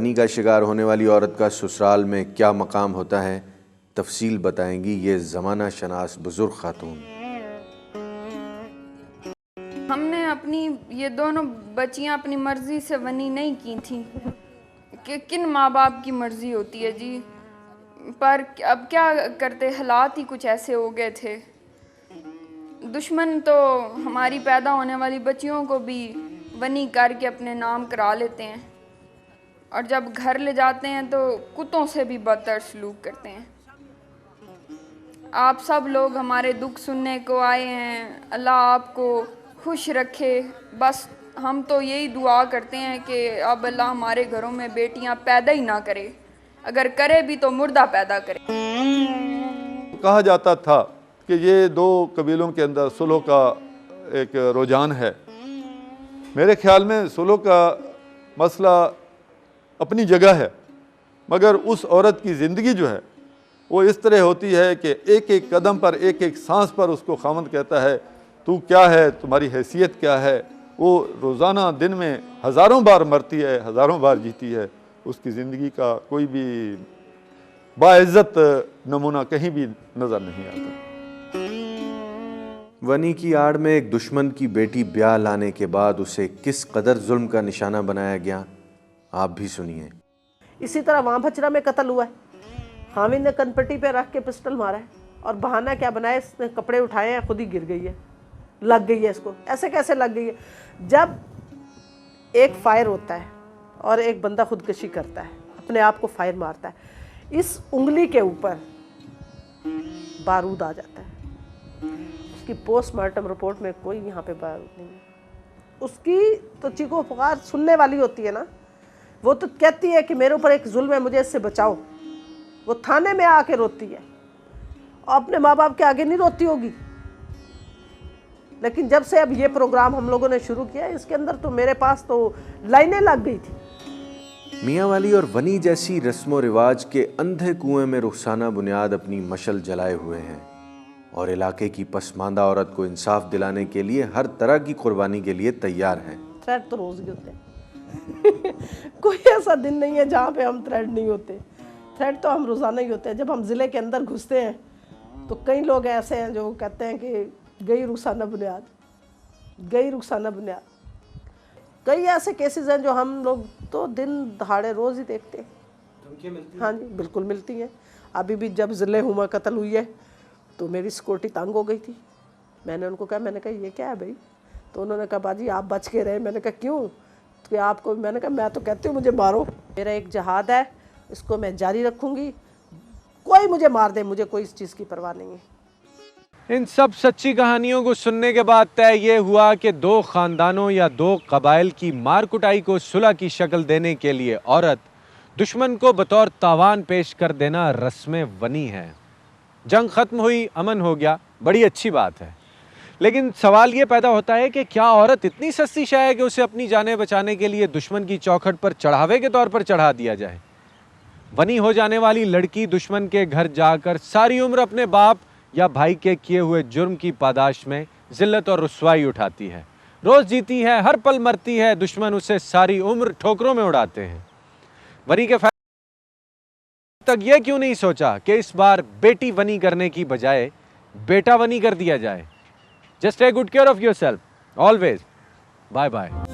वनी का शिकार होने वाली औरत का ससुराल में क्या मकाम होता है, तफसील बताएंगी ये ज़माना शनास बुजुर्ग खातून। हमने अपनी ये दोनों बच्चियां अपनी मर्जी से वनी नहीं की थी कि किन माँ बाप की मर्जी होती है जी, पर अब क्या करते, हालात ही कुछ ऐसे हो गए थे। दुश्मन तो हमारी पैदा होने वाली बच्चियों को भी वनी करके अपने नाम करा लेते हैं और जब घर ले जाते हैं तो कुत्तों से भी बदतर सलूक करते हैं। आप सब लोग हमारे दुख सुनने को आए हैं, अल्लाह आपको खुश रखे। बस हम तो यही दुआ करते हैं कि अब अल्लाह हमारे घरों में बेटियां पैदा ही ना करे, अगर करे भी तो मुर्दा पैदा करे। कहा जाता था कि ये दो कबीलों के अंदर सुलह का एक रुझान है। मेरे ख्याल में सुलह का मसला अपनी जगह है, मगर उस औरत की ज़िंदगी जो है वो इस तरह होती है कि एक एक कदम पर, एक एक सांस पर उसको खामद कहता है तू क्या है, तुम्हारी हैसियत क्या है। वो रोज़ाना दिन में हज़ारों बार मरती है, हज़ारों बार जीती है। उसकी ज़िंदगी का कोई भी बाइज़्ज़त नमूना कहीं भी नज़र नहीं आता। वनी की आड़ में एक दुश्मन की बेटी ब्याह लाने के बाद उसे किस कदर जुल्म का निशाना बनाया गया, आप भी सुनिए। इसी तरह वहाँ भचरा में कत्ल हुआ है। हामिद ने कनपट्टी पे रख के पिस्टल मारा है और बहाना क्या बनाया, इसने कपड़े उठाए हैं, खुद ही गिर गई है, लग गई है इसको। ऐसे कैसे लग गई है? जब एक फायर होता है और एक बंदा खुदकशी करता है, अपने आप को फायर मारता है, इस उंगली के ऊपर बारूद आ जाता है। उसकी पोस्टमार्टम रिपोर्ट में कोई यहाँ पे बारूद नहीं है। उसकी तो चीखो पुकार सुनने वाली होती है ना, वो तो कहती है कि मेरे ऊपर एक जुल्म है, मुझे इससे बचाओ। वो थाने में आके रोती है और अपने माँ बाप के आगे नहीं रोती होगी। लेकिन जब से अब ये प्रोग्राम हम लोगों ने शुरू किया, इसके अंदर तो मेरे पास तो लाइनें लग गई थी। मियाँ वाली और वनी जैसी रस्मों रिवाज के अंधे कुएं में रुखसाना बुनियाद अपनी मशल जलाए हुए हैं और इलाके की पसमानदा औरत को इंसाफ दिलाने के लिए हर तरह की कुर्बानी के लिए तैयार है। थ्रेड तो रोज ही होते हैं कोई ऐसा दिन नहीं है जहाँ पे हम थ्रेड नहीं होते। थ्रेड तो हम रोज़ाना ही होते हैं। जब हम ज़िले के अंदर घुसते हैं तो कई लोग ऐसे हैं जो कहते हैं कि गई रुखसाना बुनियाद, गई रुखसाना बुनियाद। कई ऐसे केसेस हैं जो हम लोग तो दिन दहाड़े रोज़ ही देखते हैं। हाँ जी, बिल्कुल मिलती हैं। अभी भी जब ज़िले हुमा कत्ल हुई है तो मेरी सिक्योरिटी तंग हो गई थी। मैंने उनको कहा, मैंने कहा ये क्या है भाई? तो उन्होंने कहा बाजी आप बच के रहे। मैंने कहा क्यों? तो आपको, मैंने कहा मैं तो कहती हूँ मुझे मारो, मेरा एक जहाद है, इसको मैं जारी रखूँगी, कोई मुझे मार दे, मुझे कोई इस चीज़ की परवाह नहीं है। इन सब सच्ची कहानियों को सुनने के बाद तय ये हुआ कि दो ख़ानदानों या दो कबाइल की मार कुटाई को सुलह की शक्ल देने के लिए औरत दुश्मन को बतौर तावान पेश कर देना रस्म वनी है। जंग ख़त्म हुई, अमन हो गया, बड़ी अच्छी बात है। लेकिन सवाल ये पैदा होता है कि क्या औरत इतनी सस्ती शय है कि उसे अपनी जानें बचाने के लिए दुश्मन की चौखट पर चढ़ावे के तौर पर चढ़ा दिया जाए? वनी हो जाने वाली लड़की दुश्मन के घर जाकर सारी उम्र अपने बाप या भाई के किए हुए जुर्म की पादाश में जिल्लत और रुसवाई उठाती है, रोज़ जीती है, हर पल मरती है, दुश्मन उसे सारी उम्र ठोकरों में उड़ाते हैं। वनी के तक यह क्यों नहीं सोचा कि इस बार बेटी वनी करने की बजाय बेटा वनी कर दिया जाए? Just take good care of yourself. Always. Bye bye.